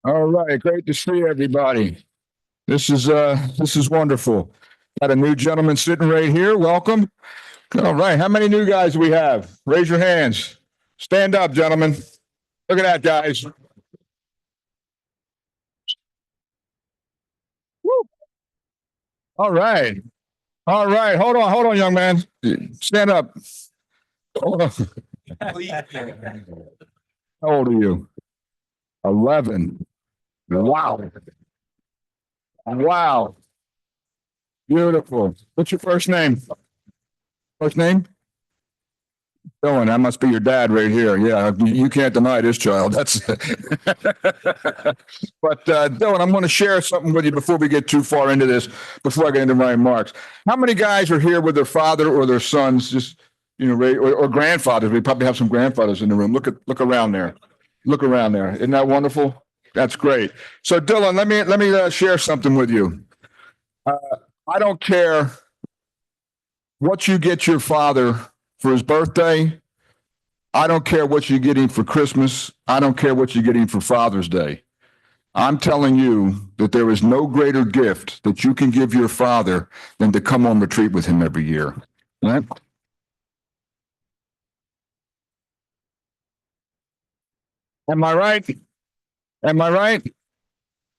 All right, great to see everybody. This is wonderful. Got a new gentleman sitting right here. Welcome. All right, how many new guys do we have? Raise your hands. Stand up, gentlemen. Look at that, guys. Woo. All right. All right. Hold on, young man. Stand up. Hold on. How old are you? 11. Wow. Wow. Beautiful. What's your first name? First name? Dylan, that must be your dad right here. Yeah, you can't deny this child. That's. But Dylan, I'm going to share something with you before we get too far into this. Before I get into my remarks, how many guys are here with their father or their sons? Just or grandfathers. We probably have some grandfathers in the room. Look around there. Look around there. Isn't that wonderful? That's great. So Dylan, let me share something with you. I don't care what you get your father for his birthday. I don't care what you're getting for Christmas. I don't care what you're getting for Father's Day. I'm telling you that there is no greater gift that you can give your father than to come on retreat with him every year. Right? Am I right? Am I right?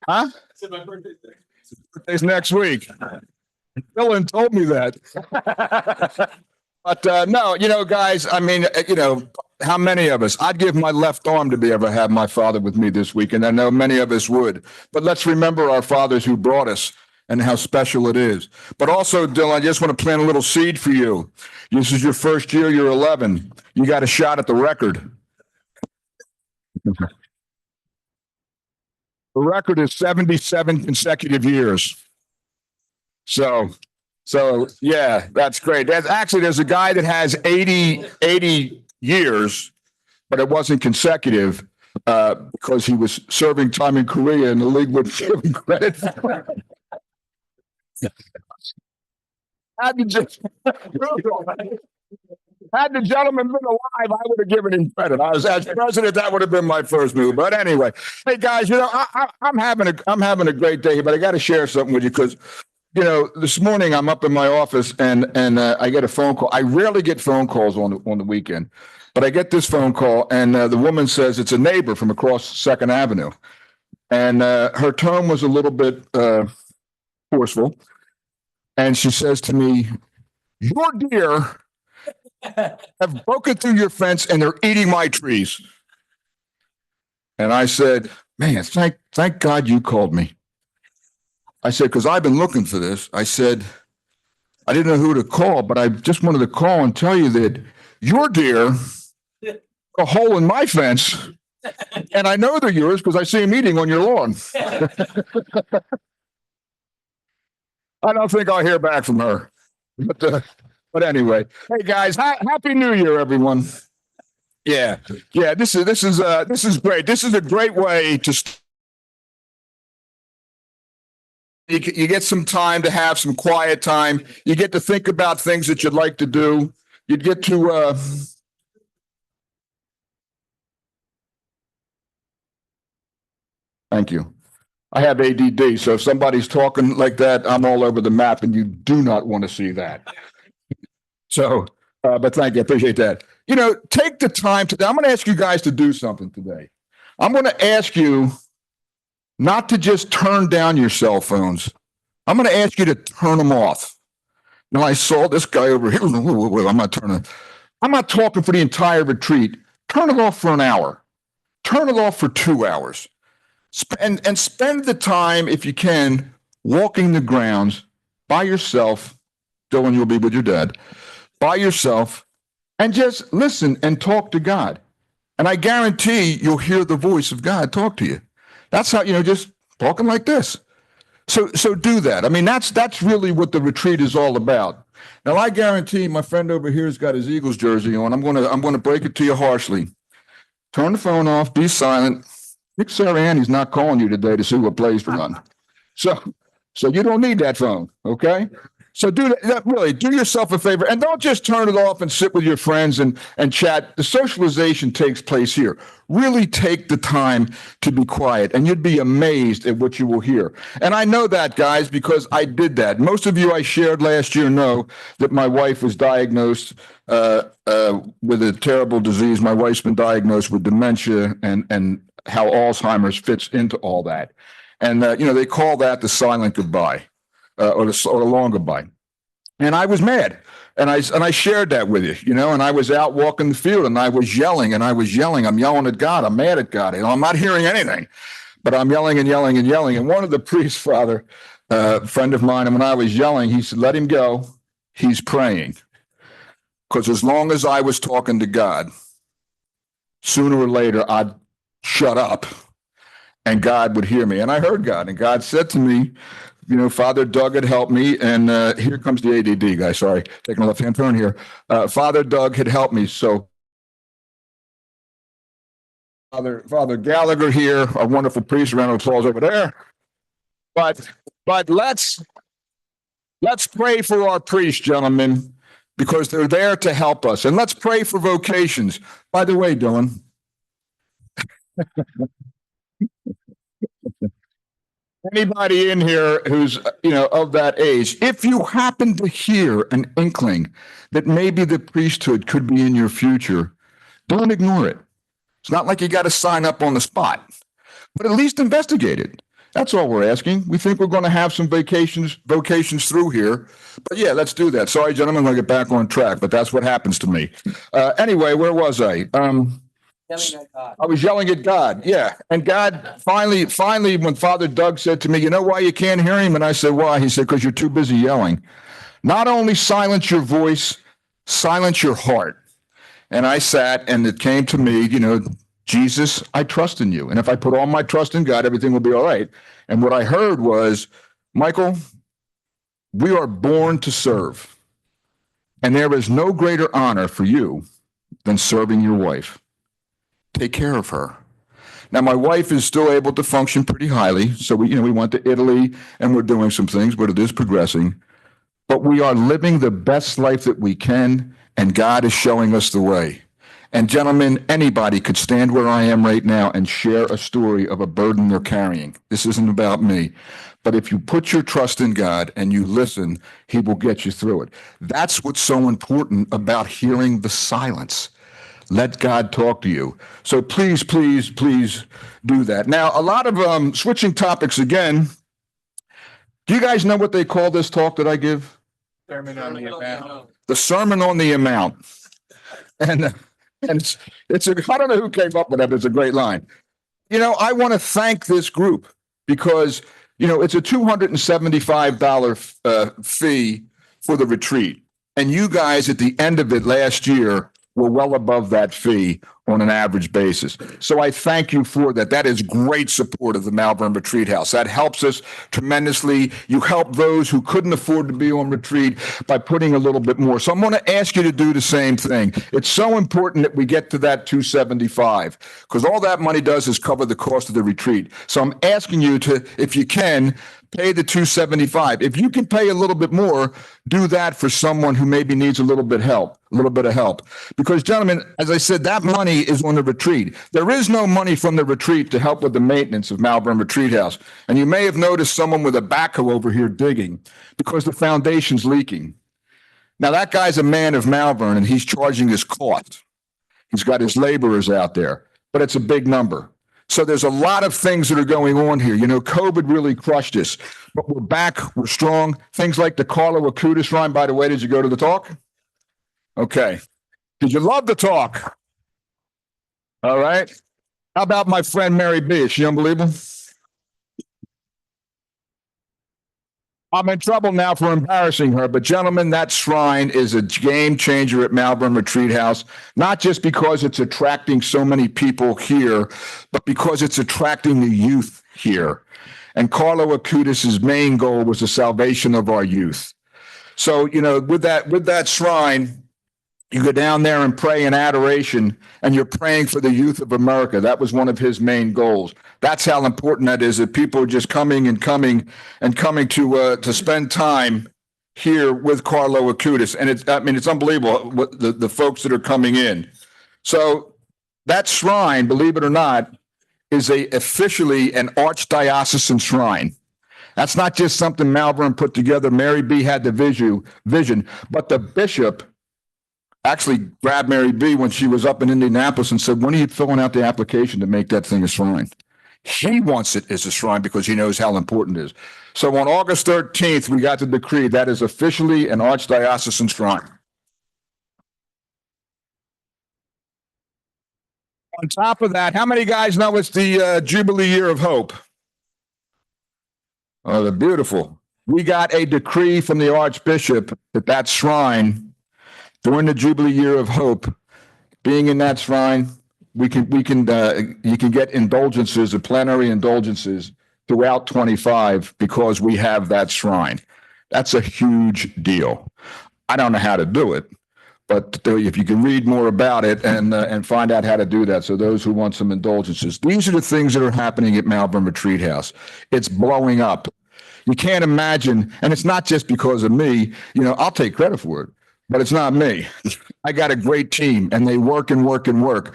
Huh? My birthday's next week. Dylan told me that. But no, guys, I mean, how many of us? I'd give my left arm to be able to have my father with me this week, and I know many of us would. But let's remember our fathers who brought us and how special it is. But also, Dylan, I just want to plant a little seed for you. This is your first year, you're 11. You got a shot at the record. The record is 77 consecutive years. So yeah, that's great. There's a guy that has 80 years, but it wasn't consecutive because he was serving time in Korea and the league would give him credit. Had the gentleman been alive, I would have given him credit. I was as president, that would have been my first move. But anyway, hey guys, I'm having a great day, but I got to share something with you because this morning I'm up in my office and I get a phone call. I rarely get phone calls on the weekend, but I get this phone call and the woman says it's a neighbor from across Second Avenue, and her tone was a little bit forceful, and she says to me, "Your deer have broken through your fence and they're eating my trees." And I said, "Man, thank God you called me." I said, because I've been looking for this. I said, I didn't know who to call, but I just wanted to call and tell you that your deer, a hole in my fence, and I know they're yours because I see them eating on your lawn. I don't think I'll hear back from her. But anyway, hey guys, happy New Year, everyone. Yeah, this is great. This is a great way to. You get some time to have some quiet time. You get to think about things that you'd like to do. You'd get to. Thank you. I have ADD, so if somebody's talking like that, I'm all over the map, and you do not want to see that. So, but thank you. I appreciate that. Take the time today. I'm going to ask you guys to do something today. I'm going to ask you not to just turn down your cell phones. I'm going to ask you to turn them off. Now, I saw this guy over here. I'm not talking for the entire retreat. Turn it off for an hour. Turn it off for 2 hours. And spend the time, if you can, walking the grounds by yourself. Dylan, you'll be with your dad. By yourself. And just listen and talk to God. And I guarantee you'll hear the voice of God talk to you. That's how, just talking like this. So do that. I mean, that's really what the retreat is all about. Now, I guarantee my friend over here has got his Eagles jersey on. I'm going to break it to you harshly. Turn the phone off. Be silent. Nick Sirianni's not calling you today to see what plays to run. So you don't need that phone, okay? So really do yourself a favor and don't just turn it off and sit with your friends and chat. The socialization takes place here. Really take the time to be quiet and you'd be amazed at what you will hear. And I know that, guys, because I did that. Most of you I shared last year know that my wife was diagnosed with a terrible disease. My wife's been diagnosed with dementia and how Alzheimer's fits into all that. And, they call that the silent goodbye. Or the long goodbye. And I was mad. And I shared that with you, and I was out walking the field and I was yelling. I'm yelling at God. I'm mad at God. I'm not hearing anything, but I'm yelling and yelling and yelling. And one of the priests, Father, friend of mine, and when I was yelling, he said, let him go. He's praying. Because as long as I was talking to God, sooner or later, I'd shut up and God would hear me. And I heard God. And God said to me, Father Doug had helped me, and here comes the ADD guy. Sorry, taking a left-hand turn here. Father Doug had helped me, so Father Gallagher here, a wonderful priest, round of applause over there. But let's pray for our priests, gentlemen, because they're there to help us, and let's pray for vocations. By the way, Dylan. Anybody in here who's, of that age, if you happen to hear an inkling that maybe the priesthood could be in your future, don't ignore it. It's not like you got to sign up on the spot, but at least investigate it. That's all we're asking. We think we're going to have some vocations through here, but yeah, let's do that. Sorry, gentlemen, I'm going to get back on track, but that's what happens to me. Anyway, where was I? I was yelling at God. Yeah. And God finally, when Father Doug said to me, you know why you can't hear him? And I said, why? He said, because you're too busy yelling. Not only silence your voice, silence your heart. And I sat and it came to me, Jesus, I trust in you. And if I put all my trust in God, everything will be all right. And what I heard was, Michael, we are born to serve. And there is no greater honor for you than serving your wife. Take care of her. Now, my wife is still able to function pretty highly. So we went to Italy and we're doing some things, but it is progressing. But we are living the best life that we can, and God is showing us the way. And gentlemen, anybody could stand where I am right now and share a story of a burden they're carrying. This isn't about me. But if you put your trust in God and you listen, he will get you through it. That's what's so important about hearing the silence. Let God talk to you. So please, please, please do that. Now, a lot of switching topics again. Do you guys know what they call this talk that I give? Sermon on the amount. The Sermon on the Amount. And it's I don't know who came up with that, but it's a great line. I want to thank this group because, it's a $275 fee for the retreat. And you guys at the end of it last year were well above that fee on an average basis. So I thank you for that. That is great support of the Malvern Retreat House. That helps us tremendously. You help those who couldn't afford to be on retreat by putting a little bit more. So I'm going to ask you to do the same thing. It's so important that we get to that 275 because all that money does is cover the cost of the retreat. So I'm asking you to, if you can, pay the 275. If you can pay a little bit more, do that for someone who maybe needs a little bit of help. Because, gentlemen, as I said, that money is on the retreat. There is no money from the retreat to help with the maintenance of Malvern Retreat House. And you may have noticed someone with a backhoe over here digging because the foundation's leaking. Now, that guy's a man of Malvern, and he's charging his cost. He's got his laborers out there, but it's a big number. So there's a lot of things that are going on here. COVID really crushed us, but we're back. We're strong. Things like the Carlo Acutis rhyme. By the way, did you go to the talk? Okay. Did you love the talk? All right. How about my friend Mary B? Is she unbelievable? I'm in trouble now for embarrassing her, but gentlemen, that shrine is a game changer at Malvern Retreat House, not just because it's attracting so many people here, but because it's attracting the youth here. And Carlo Acutis' main goal was the salvation of our youth. So, with that shrine, you go down there and pray in adoration, and you're praying for the youth of America. That was one of his main goals. That's how important that is, that people are just coming to spend time here with Carlo Acutis. And it's unbelievable what the folks that are coming in. So that shrine, believe it or not, is officially an archdiocesan shrine. That's not just something Malvern put together. Mary B had the vision, but the bishop actually grabbed Mary B when she was up in Indianapolis and said, when are you filling out the application to make that thing a shrine? He wants it as a shrine because he knows how important it is. So on August 13th, we got the decree that is officially an archdiocesan shrine. On top of that, how many guys know it's the Jubilee Year of Hope? Oh, they're beautiful. We got a decree from the Archbishop that shrine during the Jubilee Year of Hope, being in that shrine, you can get indulgences, or plenary indulgences throughout 25 because we have that shrine. That's a huge deal. I don't know how to do it, but if you can read more about it and find out how to do that. So those who want some indulgences, these are the things that are happening at Malvern Retreat House. It's blowing up. You can't imagine, and it's not just because of me. I'll take credit for it, but it's not me. I got a great team, and they work and work and work.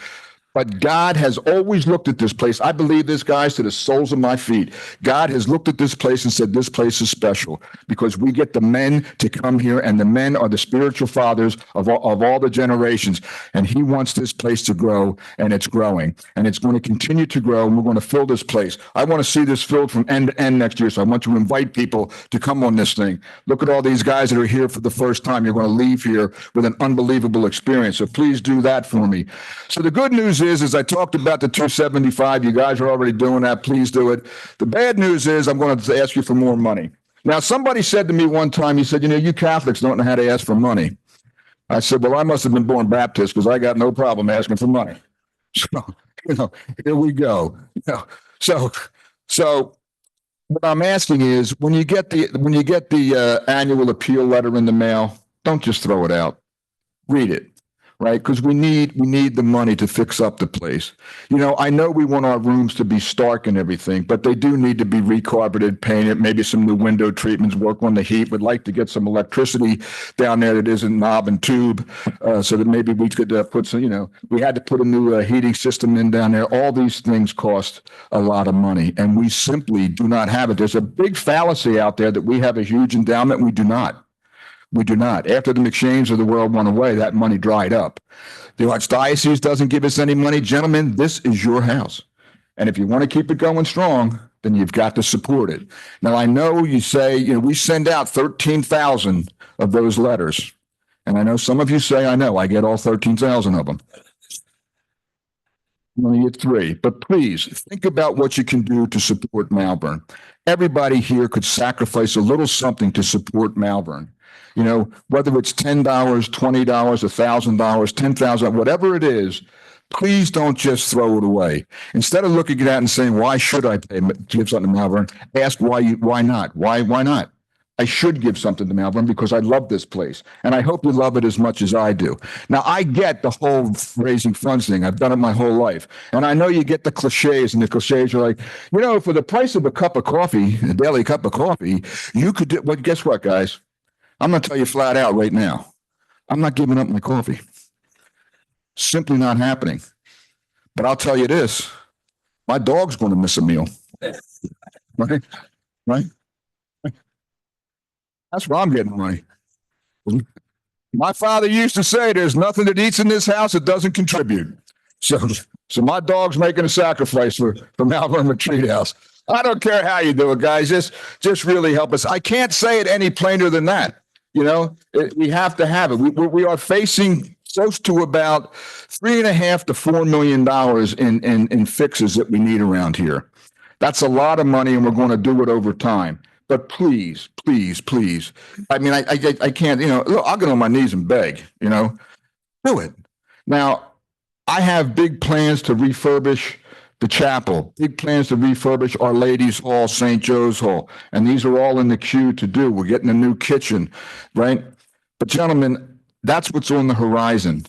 But God has always looked at this place. I believe this, guys, to the soles of my feet. God has looked at this place and said, this place is special because we get the men to come here, and the men are the spiritual fathers of all the generations. And he wants this place to grow, and it's growing. And it's going to continue to grow, and we're going to fill this place. I want to see this filled from end to end next year, so I want to invite people to come on this thing. Look at all these guys that are here for the first time. You're going to leave here with an unbelievable experience. So please do that for me. So the good news is I talked about the 275. You guys are already doing that. Please do it. The bad news is I'm going to ask you for more money. Now, somebody said to me one time, he said, you Catholics don't know how to ask for money. I said, well, I must have been born Baptist because I got no problem asking for money. So, here we go. So what I'm asking is when you get the annual appeal letter in the mail, don't just throw it out. Read it. Right, because we need the money to fix up the place. I know we want our rooms to be stark and everything, but they do need to be recarpeted, painted, maybe some new window treatments, work on the heat. Would like to get some electricity down there that isn't knob and tube, so that maybe we could put some. We had to put a new heating system in down there. All these things cost a lot of money, and we simply do not have it. There's a big fallacy out there that we have a huge endowment. We do not. We do not. After the McShanes of the world went away, that money dried up. The Archdiocese doesn't give us any money. Gentlemen, this is your house. And if you want to keep it going strong, then you've got to support it. Now, I know you say, we send out 13,000 of those letters. And I know some of you say, I know, I get all 13,000 of them. You only get 3. But please, think about what you can do to support Malvern. Everybody here could sacrifice a little something to support Malvern. Whether it's $10, $20, $1,000, 10,000, whatever it is, please don't just throw it away. Instead of looking at that and saying, why should I give something to Malvern? Ask why not? Why not? I should give something to Malvern because I love this place. And I hope you love it as much as I do. Now, I get the whole raising funds thing. I've done it my whole life. And I know you get the cliches, and the cliches are like, for the price of a cup of coffee, a daily cup of coffee, you could do, well, guess what, guys? I'm going to tell you flat out right now, I'm not giving up my coffee. Simply not happening. But I'll tell you this, my dog's going to miss a meal. Right? That's where I'm getting money. My father used to say there's nothing that eats in this house that doesn't contribute. So my dog's making a sacrifice for Malvern Retreat House. I don't care how you do it, guys. Just really help us. I can't say it any plainer than that. We have to have it. We are facing close to about $3.5 to $4 million in fixes that we need around here. That's a lot of money, and we're going to do it over time. But please, please, please. I mean, I can't. Look, I'll get on my knees and beg. Do it. Now, I have big plans to refurbish the chapel, big plans to refurbish Our Lady's Hall, St. Joe's Hall, and these are all in the queue to do. We're getting a new kitchen, right? But gentlemen, that's what's on the horizon.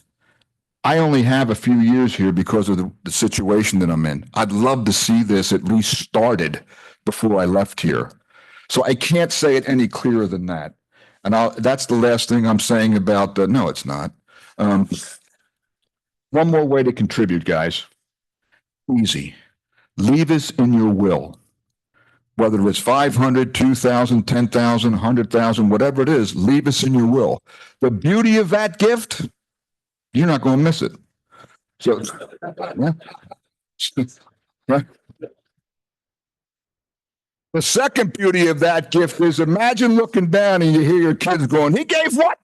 I only have a few years here because of the situation that I'm in. I'd love to see this at least started before I left here. So I can't say it any clearer than that. And that's the last thing I'm saying about, no, it's not. Um, one more way to contribute, guys. Easy. Leave us in your will. Whether it was 500, 2,000, 10,000, 100,000, whatever it is, leave us in your will. The beauty of that gift, you're not going to miss it. So, yeah. Right. The second beauty of that gift is imagine looking down and you hear your kids going, he gave what?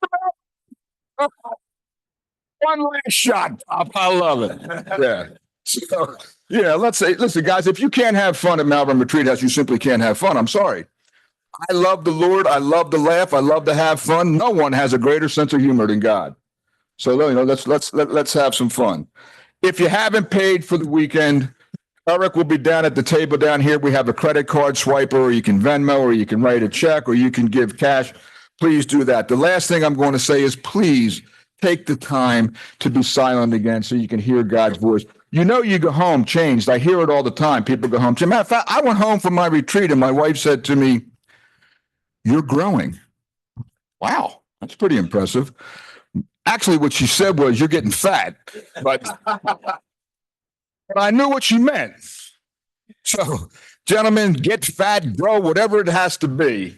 One last shot, Pop. I love it. Yeah. So, yeah, let's say, listen, guys, if you can't have fun at Malvern Retreat House, you simply can't have fun. I'm sorry. I love the Lord. I love to laugh. I love to have fun. No one has a greater sense of humor than God. So, let's have some fun. If you haven't paid for the weekend, Eric will be down at the table down here. We have a credit card swiper, or you can Venmo, or you can write a check, or you can give cash. Please do that. The last thing I'm going to say is please take the time to be silent again so you can hear God's voice. You know, you go home changed. I hear it all the time. People go home. As a matter of fact, I went home from my retreat and my wife said to me, "You're growing." Wow, that's pretty impressive. Actually, what she said was, "You're getting fat," but I knew what she meant. So, gentlemen, get fat, grow, whatever it has to be,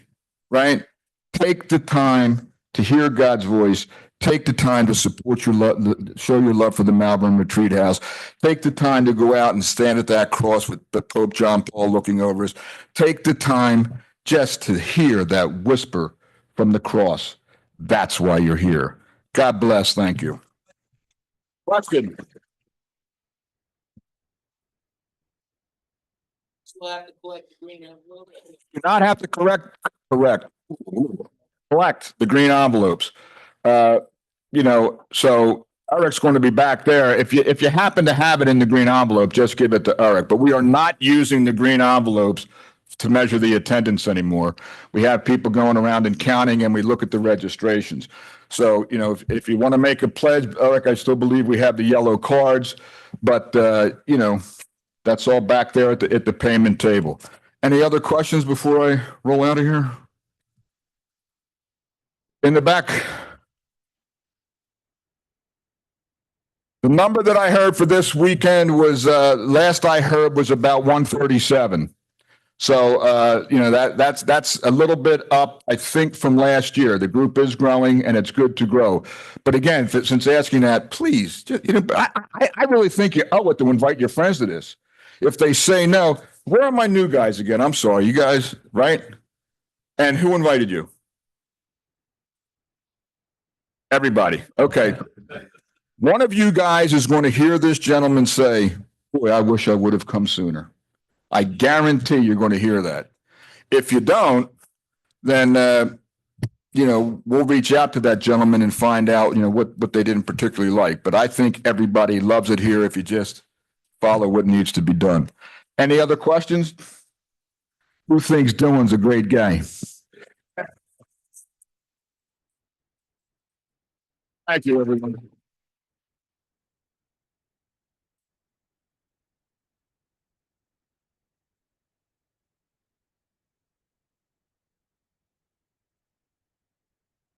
right? Take the time to hear God's voice. Take the time to support your love, show your love for the Malvern Retreat House. Take the time to go out and stand at that cross with the Pope John Paul looking over us. Take the time just to hear that whisper from the cross. That's why you're here. God bless. Thank you. Question. Do not have to collect the green envelopes. So Eric's going to be back there. If you happen to have it in the green envelope, just give it to Eric. But we are not using the green envelopes to measure the attendance anymore. We have people going around and counting, and we look at the registrations. So, if you want to make a pledge, Eric, I still believe we have the yellow cards, but that's all back there at the payment table. Any other questions before I roll out of here? In the back. The number that I heard for this weekend was last I heard was about 137. So that's a little bit up, I think, from last year. The group is growing, and it's good to grow. But again, since asking that, please, I really think you owe it to invite your friends to this. If they say no, where are my new guys again? I'm sorry, you guys, right? And who invited you? Everybody. Okay. One of you guys is going to hear this gentleman say, "Boy, I wish I would have come sooner." I guarantee you're going to hear that. If you don't, then we'll reach out to that gentleman and find out what they didn't particularly like. But I think everybody loves it here if you just follow what needs to be done. Any other questions? Who thinks Dylan's a great guy? Thank you, everyone.